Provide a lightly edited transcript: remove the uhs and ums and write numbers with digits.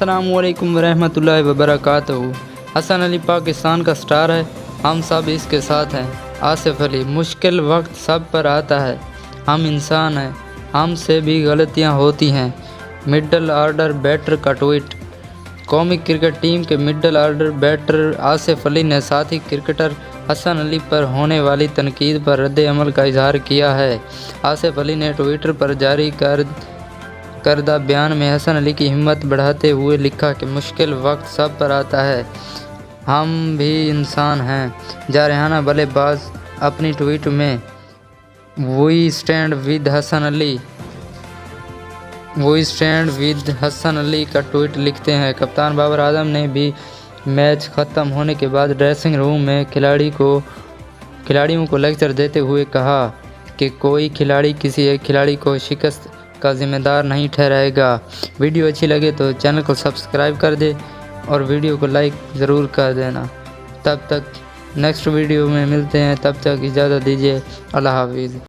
अस्सलाम वालेकुम रहमतुल्लाहि वबरकातुहू। हसन अली पाकिस्तान का स्टार है, हम सब इसके साथ हैं। आसिफ अली, मुश्किल वक्त सब पर आता है, हम इंसान हैं, हमसे भी गलतियां होती हैं। मिडल ऑर्डर बैटर का ट्वीट। कौमी क्रिकेट टीम के middle order batter Asif Ali ने साथी क्रिकेटर हसन अली पर होने वाली तनकीद पर रद्द अमल का इजहार किया है। आसिफ अली ने ट्विटर पर जारी करदा बयान में हसन अली की हिम्मत बढ़ाते हुए लिखा कि मुश्किल वक्त सब पर आता है, हम भी इंसान हैं। जारहाना बल्लेबाज अपनी ट्वीट में we stand with Hasan Ali का ट्वीट लिखते हैं। कप्तान बाबर आजम ने भी मैच ख़त्म होने के बाद ड्रेसिंग रूम में खिलाड़ियों को लेक्चर देते हुए कहा कि कोई खिलाड़ी किसी एक खिलाड़ी को शिकस्त का जिम्मेदार नहीं ठहराएगा। वीडियो अच्छी लगे तो चैनल को सब्सक्राइब कर दे और वीडियो को लाइक ज़रूर कर देना। तब तक नेक्स्ट वीडियो में मिलते हैं, तब तक इजाज़त दीजिए। अल्लाह हाफिज़।